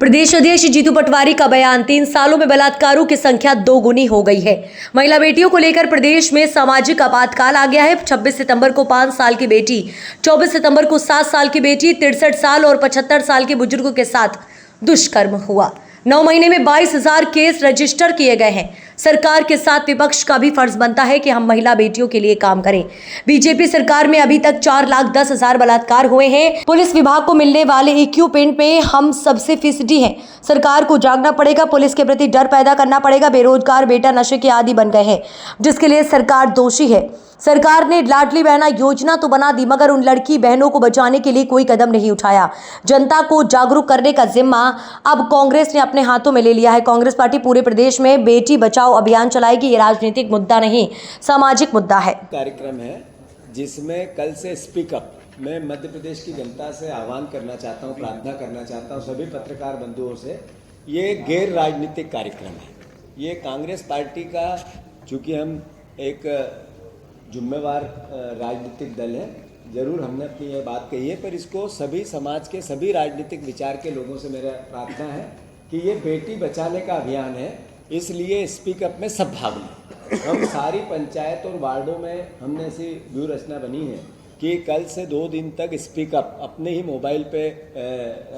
प्रदेश अध्यक्ष जीतू पटवारी का बयान, 3 सालों में बलात्कारों की संख्या 2 गुनी हो गई है। महिला बेटियों को लेकर प्रदेश में सामाजिक आपातकाल आ गया है। 26 सितंबर को 5 साल की बेटी, 24 सितंबर को 7 साल की बेटी, 63 साल और 75 साल के बुजुर्गों के साथ दुष्कर्म हुआ। 9 महीने में 22,000 केस रजिस्टर किए गए हैं। सरकार के साथ विपक्ष का भी फर्ज बनता है कि हम महिला बेटियों के लिए काम करें। बीजेपी सरकार में अभी तक 4,10,000 बलात्कार हुए हैं। पुलिस विभाग को मिलने वाले इक्विपमेंट में हम सबसे फीसदी हैं। सरकार को जागना पड़ेगा, पुलिस के प्रति डर पैदा करना पड़ेगा। बेरोजगार बेटा नशे के आदी बन गए हैं, जिसके लिए सरकार दोषी है। सरकार ने लाडली बहना योजना तो बना दी, मगर उन लड़की बहनों को बचाने के लिए कोई कदम नहीं उठाया। जनता को जागरूक करने का जिम्मा अब कांग्रेस ने अपने हाथों में ले लिया है। कांग्रेस पार्टी पूरे प्रदेश में बेटी बचाओ अभियान चलाएगी। ये राजनीतिक मुद्दा नहीं, सामाजिक मुद्दा है। कार्यक्रम है जिसमें कल से स्पीकअप मैं मध्य प्रदेश की जनता से आह्वान करना चाहता हूँ, प्रार्थना करना चाहता हूँ सभी पत्रकार बंधुओं से। ये गैर राजनीतिक कार्यक्रम है। ये कांग्रेस पार्टी का, चूंकि हम एक जिम्मेवार राजनीतिक दल है, जरूर हमने अपनी ये बात कही है, पर इसको सभी समाज के सभी राजनीतिक विचार के लोगों से मेरा प्रार्थना है कि ये बेटी बचाने का अभियान है, इसलिए स्पीकअप में सब भाग लें। हम सारी पंचायत और वार्डों में हमने ऐसी व्यूह रचना बनी है कि कल से 2 दिन तक स्पीकअप अपने ही मोबाइल पे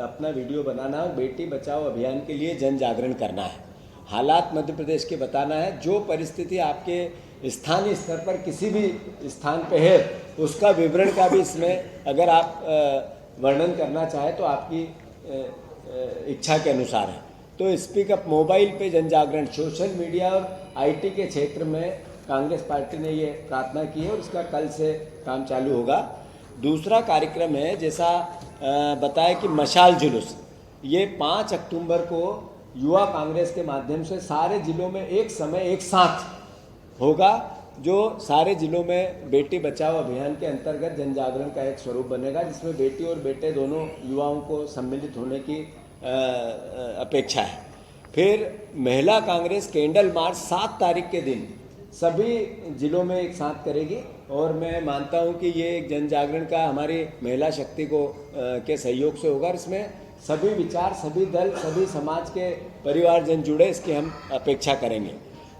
अपना वीडियो बनाना और बेटी बचाओ अभियान के लिए जन जागरण करना है। हालात मध्य प्रदेश के बताना है। जो परिस्थिति आपके स्थानीय स्तर पर किसी भी स्थान पे है, उसका विवरण का भी इसमें अगर आप वर्णन करना चाहें तो आपकी इच्छा के अनुसार है। तो स्पीकअप मोबाइल पे जन जागरण, सोशल मीडिया और आईटी के क्षेत्र में कांग्रेस पार्टी ने ये प्रार्थना की है और इसका कल से काम चालू होगा। दूसरा कार्यक्रम है, जैसा बताया कि मशाल जुलूस, ये 5 अक्टूबर को युवा कांग्रेस के माध्यम से सारे जिलों में एक समय एक साथ होगा, जो सारे जिलों में बेटी बचाओ अभियान के अंतर्गत जन जागरण का एक स्वरूप बनेगा, जिसमें बेटी और बेटे दोनों युवाओं को सम्मिलित होने की अपेक्षा है। फिर महिला कांग्रेस कैंडल मार्च 7 तारीख के दिन सभी जिलों में एक साथ करेगी और मैं मानता हूं कि ये एक जन जागरण का हमारी महिला शक्ति को के सहयोग से होगा। इसमें सभी विचार, सभी दल, सभी समाज के परिवारजन जुड़े, इसकी हम अपेक्षा करेंगे।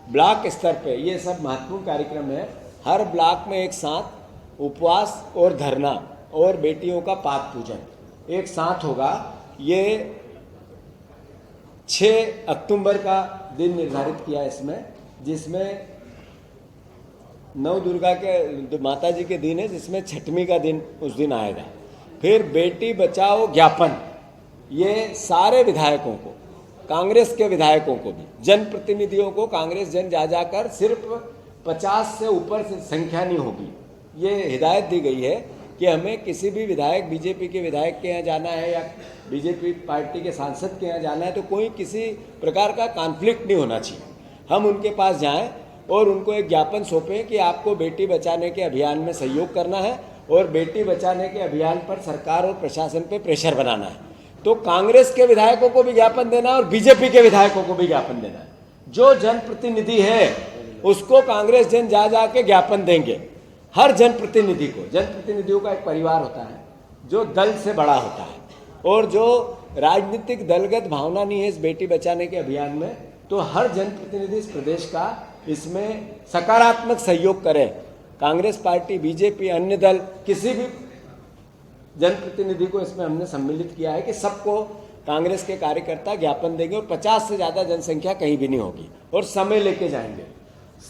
ब्लॉक स्तर पे ये सब महत्वपूर्ण कार्यक्रम है। हर ब्लॉक में एक साथ उपवास और धरना और बेटियों का पाक पूजन एक साथ होगा। ये 6 अक्टूबर का दिन निर्धारित किया है इसमें, जिसमें नव दुर्गा के माता जी के दिन है, जिसमें छठवीं का दिन उस दिन आएगा। फिर बेटी बचाओ ज्ञापन, ये सारे विधायकों को, कांग्रेस के विधायकों को भी, जनप्रतिनिधियों को कांग्रेस जन जा जाकर सिर्फ 50 से ऊपर से संख्या नहीं होगी। ये हिदायत दी गई है कि हमें किसी भी विधायक, बीजेपी के विधायक के यहाँ जाना है या बीजेपी पार्टी के सांसद के यहाँ जाना है तो कोई किसी प्रकार का कॉन्फ्लिक्ट नहीं होना चाहिए। हम उनके पास जाएं और उनको एक ज्ञापन सौंपें कि आपको बेटी बचाने के अभियान में सहयोग करना है और बेटी बचाने के अभियान पर सरकार और प्रशासन पे प्रेशर बनाना है। तो कांग्रेस के विधायकों को भी ज्ञापन देना है और बीजेपी के विधायकों को भी ज्ञापन देना है। जो जनप्रतिनिधि है उसको कांग्रेस जन जा जाके ज्ञापन देंगे। हर जनप्रतिनिधि को, जनप्रतिनिधियों का एक परिवार होता है जो दल से बड़ा होता है, और जो राजनीतिक दलगत भावना नहीं है इस बेटी बचाने के अभियान में, तो हर जनप्रतिनिधि इस प्रदेश का इसमें सकारात्मक सहयोग करे। कांग्रेस पार्टी, बीजेपी, अन्य दल, किसी भी जनप्रतिनिधि को इसमें हमने सम्मिलित किया है कि सबको कांग्रेस के कार्यकर्ता ज्ञापन देंगे और 50 से ज़्यादा जनसंख्या कहीं भी नहीं होगी और समय लेके जाएंगे।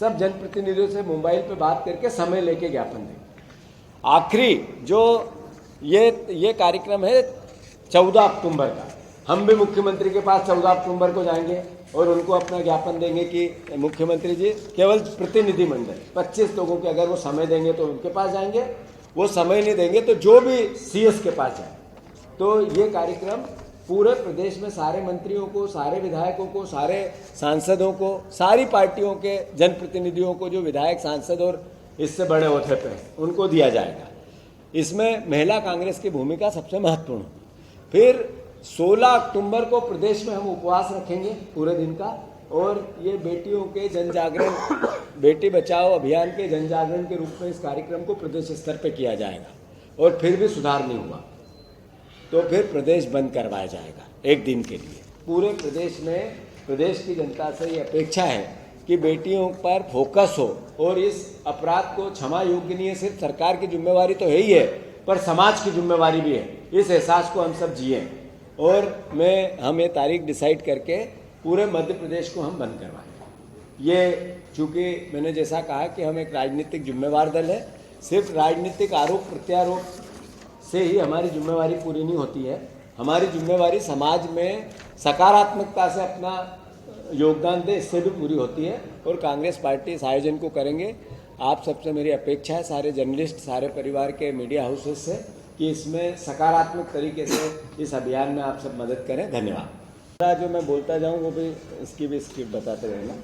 सब जनप्रतिनिधियों से मोबाइल पे बात करके समय लेके ज्ञापन देंगे। आखिरी जो ये कार्यक्रम है 14 अक्टूबर का, हम भी मुख्यमंत्री के पास 14 अक्टूबर को जाएंगे और उनको अपना ज्ञापन देंगे कि मुख्यमंत्री जी, केवल प्रतिनिधि मंडल 25 लोगों के अगर वो समय देंगे तो उनके पास जाएंगे, वो समय नहीं देंगे तो जो भी सीएस के पास जाए। तो ये कार्यक्रम पूरे प्रदेश में सारे मंत्रियों को, सारे विधायकों को, सारे सांसदों को, सारी पार्टियों के जनप्रतिनिधियों को, जो विधायक, सांसद और इससे बड़े ओहदे पे उनको दिया जाएगा। इसमें महिला कांग्रेस की भूमिका सबसे महत्वपूर्ण होगी। फिर 16 अक्टूबर को प्रदेश में हम उपवास रखेंगे पूरे दिन का, और ये बेटियों के जन जागरण, बेटी बचाओ अभियान के जन जागरण के रूप में इस कार्यक्रम को प्रदेश स्तर पर किया जाएगा और फिर भी सुधार नहीं हुआ। तो फिर प्रदेश बंद करवाया जाएगा एक दिन के लिए। पूरे प्रदेश में प्रदेश की जनता से ये अपेक्षा है कि बेटियों पर फोकस हो और इस अपराध को क्षमा योग्य नहीं है। सिर्फ सरकार की जिम्मेवारी तो है ही है, पर समाज की जिम्मेवारी भी है। इस एहसास को हम सब जिए और हम ये तारीख डिसाइड करके पूरे मध्य प्रदेश को हम बंद करवाएं। ये चूँकि मैंने जैसा कहा कि हम एक राजनीतिक जिम्मेवार दल है, सिर्फ राजनीतिक आरोप प्रत्यारोप से ही हमारी जिम्मेवारी पूरी नहीं होती है। हमारी जिम्मेवारी समाज में सकारात्मकता से अपना योगदान दे, इससे भी पूरी होती है। और कांग्रेस पार्टी इस आयोजन को करेंगे। आप सबसे मेरी अपेक्षा है, सारे जर्नलिस्ट, सारे परिवार के मीडिया हाउसेज से, कि इसमें सकारात्मक तरीके से इस अभियान में आप सब मदद करें। धन्यवाद। जो मैं बोलता जाऊँ वो भी इसकी भी स्क्रिप्ट बताते रहना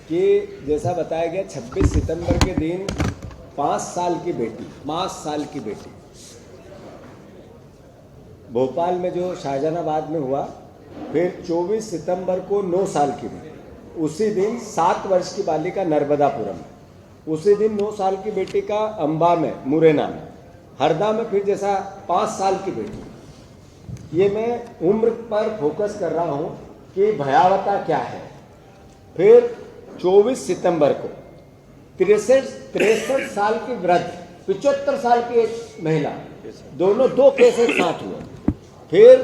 कि जैसा बताया गया 26 सितंबर के दिन 5 साल की बेटी भोपाल में जो शाहजहानाबाद में हुआ, फिर 24 सितंबर को 9 साल की बेटी, उसी दिन 7 वर्ष की बालिका नर्मदापुरम में, उसी दिन 9 साल की बेटी का अंबा में, मुरैना में, हरदा में फिर जैसा 5 साल की बेटी। ये मैं उम्र पर फोकस कर रहा हूँ कि भयावहता क्या है। फिर 24 सितंबर को 63 साल की वृद्ध, 75 साल की एक महिला, दोनों 2 केस एक साथ हुए। फिर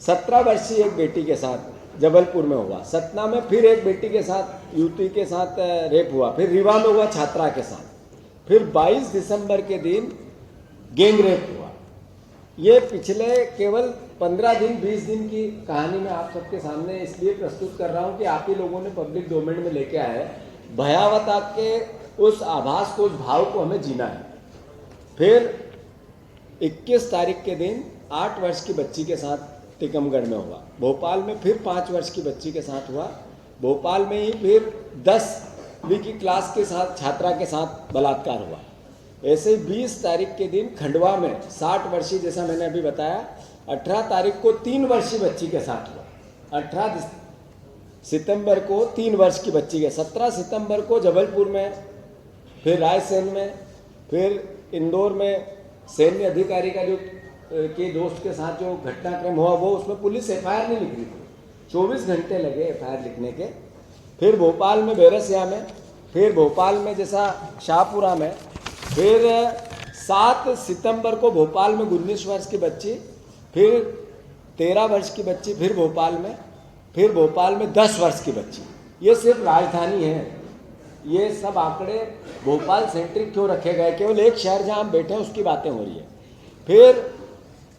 17 वर्षीय एक बेटी के साथ जबलपुर में हुआ। सतना में फिर एक बेटी के साथ, युवती के साथ रेप हुआ। फिर रीवा में हुआ छात्रा के साथ। फिर 22 दिसंबर के दिन गैंग रेप हुआ। ये पिछले केवल 15 दिन 20 दिन की कहानी मैं आप सबके सामने इसलिए प्रस्तुत कर रहा हूँ कि आप ही लोगों ने पब्लिक डोमेन में लेके आए। भयावहता के उस आभास को, उस भाव को हमें जीना है। फिर 21 तारीख के दिन 8 वर्ष की बच्ची के साथ टीकमगढ़ में हुआ। भोपाल में फिर 5 वर्ष की बच्ची के साथ हुआ। भोपाल में ही फिर 10वीं की क्लास के साथ छात्रा के साथ बलात्कार हुआ। ऐसे ही 20 तारीख के दिन खंडवा में 60 वर्षीय, जैसा मैंने अभी बताया, 18 तारीख को 3 वर्षीय बच्ची के साथ हुआ। 18 सितंबर को 3 वर्ष की बच्ची के, 17 सितंबर को जबलपुर में, फिर रायसेन में, फिर इंदौर में सैन्य अधिकारी का के दोस्त के साथ जो घटनाक्रम हुआ, वो उसमें पुलिस एफआईआर नहीं लिख रही थी। 24 घंटे लगे एफआईआर लिखने के। फिर भोपाल में बैरसिया में, फिर भोपाल में जैसा शाहपुरा में, फिर 7 सितंबर को भोपाल में 19 वर्ष की बच्ची, फिर 13 वर्ष की बच्ची, फिर भोपाल में 10 वर्ष की बच्ची। ये सिर्फ राजधानी है। ये सब आंकड़े भोपाल सेंट्रिक क्यों रखे गए? केवल एक शहर जहां हम बैठे हैं उसकी बातें हो रही है। फिर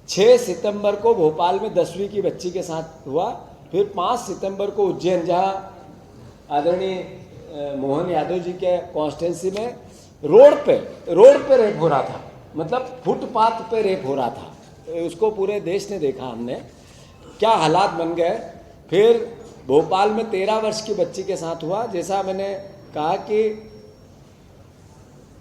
6 सितंबर को भोपाल में 10वीं की बच्ची के साथ हुआ। फिर 5 सितंबर को उज्जैन, जहां आदरणीय मोहन यादव जी के कॉन्स्टिट्यूंसी में रोड पे रेप हो रहा था, मतलब फुटपाथ पे रेप हो रहा था। उसको पूरे देश ने देखा, हमने क्या हालात बन गए। फिर भोपाल में 13 वर्ष की बच्ची के साथ हुआ। जैसा मैंने कहा कि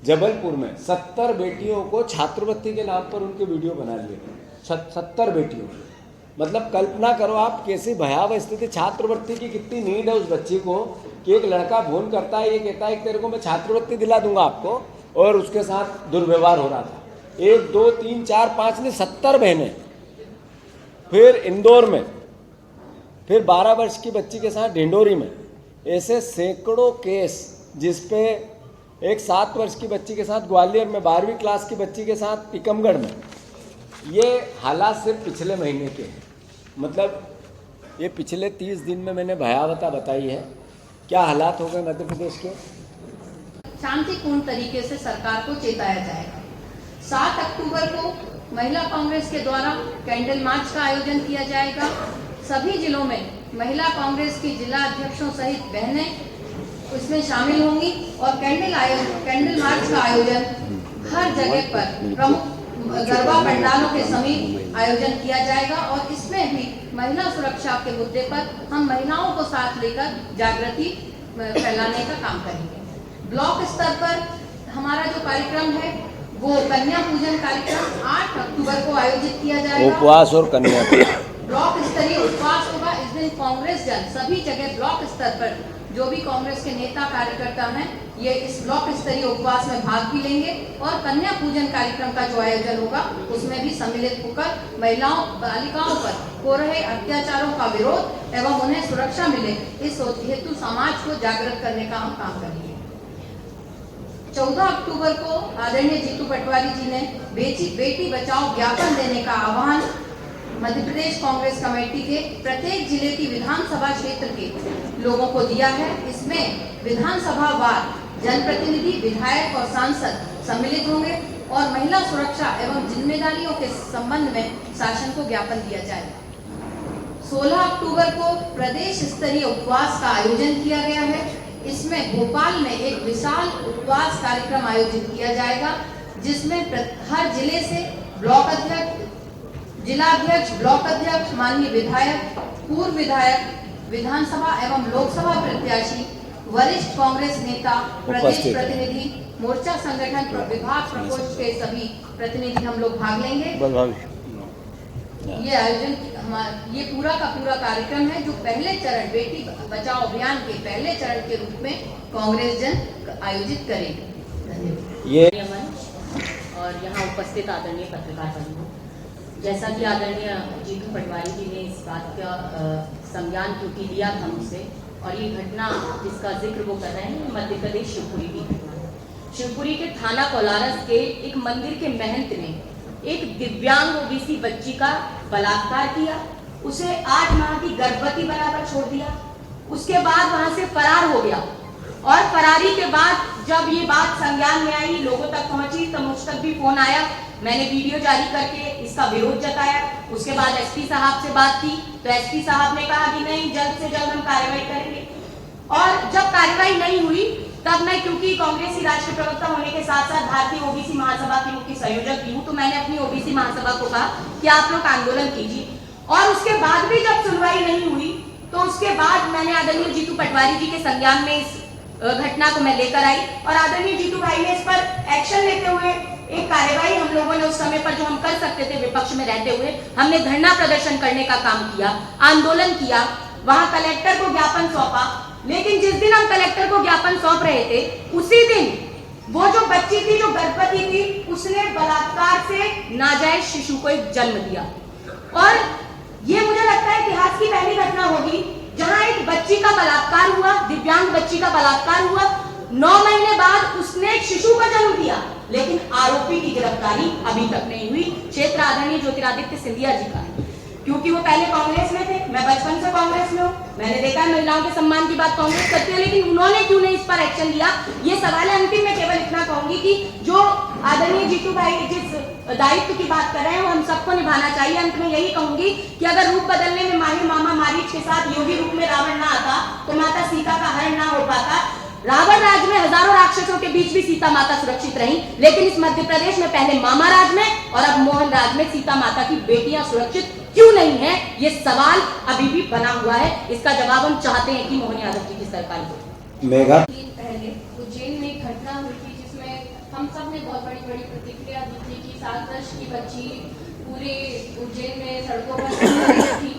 जबलपुर में 70 बेटियों को छात्रवृत्ति के नाम पर उनके वीडियो बना लिए थे। 70 बेटियों, मतलब कल्पना करो आप कैसी भयावह स्थिति। छात्रवृत्ति की कितनी नीड है उस बच्ची को कि एक लड़का फोन करता है, ये कहता है कि तेरे को मैं छात्रवृत्ति दिला दूंगा आपको, और उसके साथ दुर्व्यवहार हो रहा था। 1 2 3 4 5 ने 70 बहनें। फिर इंदौर में, फिर 12 वर्ष की बच्ची के साथ ढिंडोरी में। ऐसे सैकड़ों केस, जिसपे एक 7 वर्ष की बच्ची के साथ ग्वालियर में, 12वीं क्लास की बच्ची के साथ टीकमगढ़ में। ये हालात सिर्फ पिछले महीने के हैं। मतलब ये पिछले 30 दिन में मैंने भयावहता बताई है। क्या हालात हो गए मध्य प्रदेश के। शांतिपूर्ण तरीके से सरकार को चेताया जाएगा। 7 अक्टूबर को महिला कांग्रेस के द्वारा कैंडल मार्च का आयोजन किया जाएगा। सभी जिलों में महिला कांग्रेस की जिला अध्यक्षों सहित बहनें उसमें शामिल होंगी और कैंडल मार्च का आयोजन हर जगह पर प्रमुख गरबा पंडालों के समीप आयोजन किया जाएगा। और इसमें भी महिला सुरक्षा के मुद्दे पर हम महिलाओं को साथ लेकर जागृति फैलाने का काम करेंगे। ब्लॉक स्तर पर हमारा जो कार्यक्रम है वो कन्या पूजन कार्यक्रम 8 अक्टूबर को आयोजित किया जाएगा। उपवास और कन्या ब्लॉक स्तरीय उपवास होगा। इस दिन कांग्रेस जन सभी जगह ब्लॉक स्तर पर जो भी कांग्रेस के नेता कार्यकर्ता हैं ये इस ब्लॉक स्तरीय उपवास में भाग भी लेंगे और कन्या पूजन कार्यक्रम का जो आयोजन होगा उसमें भी सम्मिलित होकर महिलाओं बालिकाओं पर हो रहे अत्याचारों का विरोध एवं उन्हें सुरक्षा मिले इस हेतु समाज को जागृत करने का हम काम करेंगे। 14 अक्टूबर को आदरणीय जीतू पटवारी जी ने बेटी बचाओ ज्ञापन देने का आह्वान मध्य प्रदेश कांग्रेस कमेटी के प्रत्येक जिले की विधानसभा क्षेत्र के लोगों को दिया है। इसमें विधानसभा वार जनप्रतिनिधि, विधायक और सांसद सम्मिलित होंगे और महिला सुरक्षा एवं जिम्मेदारियों के संबंध में शासन को ज्ञापन दिया जाएगा। 16 अक्टूबर को प्रदेश स्तरीय उपवास का आयोजन किया गया है। इसमें भोपाल में एक विशाल उपवास कार्यक्रम आयोजित किया जाएगा जिसमें हर जिले से ब्लॉक अध्यक्ष, जिला अध्यक्ष, ब्लॉक अध्यक्ष, माननीय विधायक, पूर्व विधायक, विधानसभा एवं लोकसभा प्रत्याशी, वरिष्ठ कांग्रेस नेता, प्रदेश प्रतिनिधि, मोर्चा संगठन विभाग प्रकोष्ठ के सभी प्रतिनिधि हम लोग भाग लेंगे। ये आयोजन ये पूरा का पूरा कार्यक्रम है जो पहले चरण बेटी बचाओ अभियान के पहले चरण के रूप में कांग्रेस जन आयोजित करेगी। धन्यवाद। और यहाँ उपस्थित आदरणीय पत्रकार बंधु, जैसा कि आदरणीय जीतू पटवारी जी ने इस बात का संज्ञान क्योंकि लिया था मुझसे, और ये घटना जिसका जिक्र वो कर रहे हैं मध्य प्रदेश शिवपुरी की घटना है। शिवपुरी के थाना कोलारस के एक मंदिर के महंत ने एक दिव्यांग ओबीसी बच्ची का बलात्कार किया, उसे 8 माह की गर्भवती बनाकर छोड़ दिया, उसके बाद वहां से फरार हो गया। और फरारी के बाद जब ये बात संज्ञान में आई, लोगों तक पहुंची, तो मुझ तक भी फोन आया, मैंने वीडियो जारी करके इसका विरोध जताया। उसके बाद एसपी साहब से बात की तो एसपी साहब ने कहा कि नहीं, जल्द से जल्द हम कार्रवाई करेंगे। और जब कार्रवाई नहीं हुई तब मैं, क्योंकि कांग्रेसी राष्ट्रीय प्रवक्ता होने के साथ साथ भारतीय ओबीसी महासभा की मुख्य संयोजक भी हूँ, तो मैंने अपनी ओबीसी महासभा को कहा कि आप लोग आंदोलन कीजिए। और उसके बाद भी जब सुनवाई नहीं हुई तो उसके बाद मैंने आदरणीय जीतू पटवारी जी के संज्ञान में इस घटना को मैं लेकर आई और आदरणीय जीतू भाई ने इस पर एक्शन लेते हुए एक कार्रवाई हम लोगों ने उस समय पर जो हम कर सकते थे विपक्ष में रहते हुए, हमने धरना प्रदर्शन करने का काम किया, आंदोलन किया, वहां कलेक्टर को ज्ञापन सौंपा। लेकिन जिस दिन हम कलेक्टर को ज्ञापन सौंप रहे थे उसी दिन वो जो बच्ची थी जो गर्भवती थी उसने बलात्कार से नाजायज शिशु को एक जन्म दिया। और ये मुझे लगता है इतिहास की पहली घटना होगी जहां एक बच्ची का बलात्कार हुआ, दिव्यांग बच्ची का बलात्कार हुआ, 9 महीने बाद उसने एक शिशु को जन्म दिया, लेकिन आरोपी की गिरफ्तारी अभी तक नहीं हुई। क्षेत्र आदरणीय ज्योतिरादित्य सिंधिया जी का है, क्योंकि वो पहले कांग्रेस में थे, मैं बचपन से कांग्रेस में हूँ, मैंने देखा है महिलाओं के सम्मान की बात कांग्रेस करती है, लेकिन उन्होंने क्यों नहीं इस पर एक्शन लिया, ये सवाल है। अंतिम में केवल इतना कहूंगी कि जो आदरणीय जीतू भाई जिस दायित्व की बात कर रहे हैं वो हम सबको निभाना चाहिए। अंत में यही कहूंगी कि अगर रूप बदलने में माहिर मामा मारीच के साथ योगी रूप में रावण ना आता तो माता सीता का हरण ना हो पाता। रावण राज में हजारों राक्षसों के बीच भी सीता माता सुरक्षित रही, लेकिन इस मध्य प्रदेश में पहले मामा राज में और अब मोहन राज में सीता माता की बेटियां सुरक्षित क्यों नहीं है, ये सवाल अभी भी बना हुआ है। इसका जवाब हम चाहते हैं कि मोहन यादव जी की सरकार को। मेघा, पहले उज्जैन में एक घटना हुई थी जिसमें हम सब ने बहुत बड़ी प्रतिक्रिया दी थी कि 7 वर्ष की बच्ची पूरे उज्जैन में सड़कों पर थी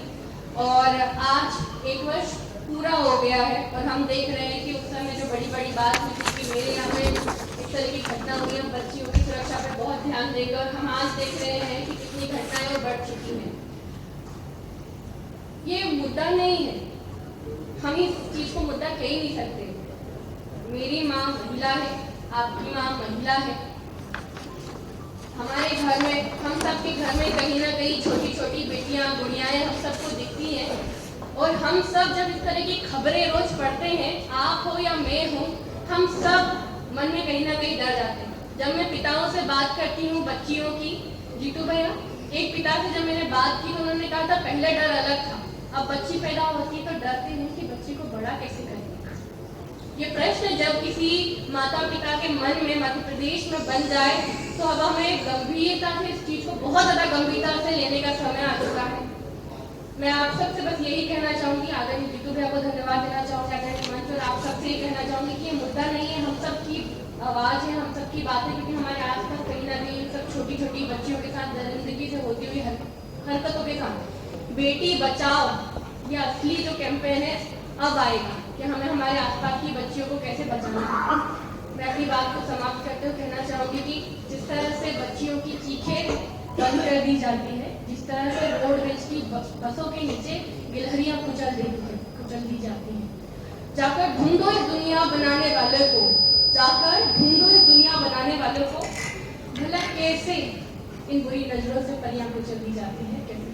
और आज 1 वर्ष पूरा हो गया है और हम देख रहे हैं कि उस समय जो बड़ी बात हुई थी कि मेरे यहाँ पे इस तरह की घटना हुई, हम बच्चियों की सुरक्षा पर बहुत ध्यान देंगे और हम आज देख रहे हैं कि कितनी घटनाएं और बढ़ चुकी हैं। ये मुद्दा नहीं है, हम इस चीज को मुद्दा कह ही नहीं सकते। मेरी माँ महिला है, आपकी माँ महिला है, हमारे घर में, हम सबके घर में कहीं ना कहीं छोटी छोटी बेटियां गुड़ियाएं हम सबको दिखती हैं और हम सब जब इस तरह की खबरें रोज पढ़ते हैं, आप हो या मैं हूँ, हम सब मन में कहीं ना कहीं डर जाते हैं। जब मैं पिताओं से बात करती हूँ बच्चियों की, जीतू भैया, एक पिता से जब मैंने बात की तो उन्होंने कहा था पहले डर अलग था, अब बच्ची पैदा होती है तो डरते हैं कि बच्ची को बड़ा कैसे करें। ये प्रश्न जब किसी माता पिता के मन में मध्य प्रदेश में बन जाए तो अब हमें गंभीरता से इस चीज को बहुत ज्यादा गंभीरता से लेने का समय आ चुका है। मैं आप सबसे बस यही कहना चाहूंगी, आदरणीय जीतू भैया को धन्यवाद देना चाहूंगी, आदरणीय मंच और आप सबसे ये कहना चाहूंगी कि ये मुद्दा नहीं है, हम सबकी आवाज है, हम सबकी बात है, क्योंकि हमारे आसपास कहीं ना कहीं सब छोटी छोटी बच्चियों के साथ दरिंदगी से होती हुई हरकतों के साथ बेटी बचाओ ये असली जो कैंपेन है अब आएगा कि हमें हमारे आसपास की बच्चियों को कैसे बचाना है। मैं अपनी बात को समाप्त करते हुए कहना चाहूंगी कि जिस तरह से बच्चियों की चीखें बंद कर दी जाती है, जिस तरह से रोडवेज की बसों के नीचे गिलहरियां कुचल दी जाती हैं, जाकर ढूंढो इस दुनिया बनाने वाले को, जाकर ढूंढो इस दुनिया बनाने वाले को, भला कैसे इन बुरी नजरों से परियां कुचल दी जाती है, कैसे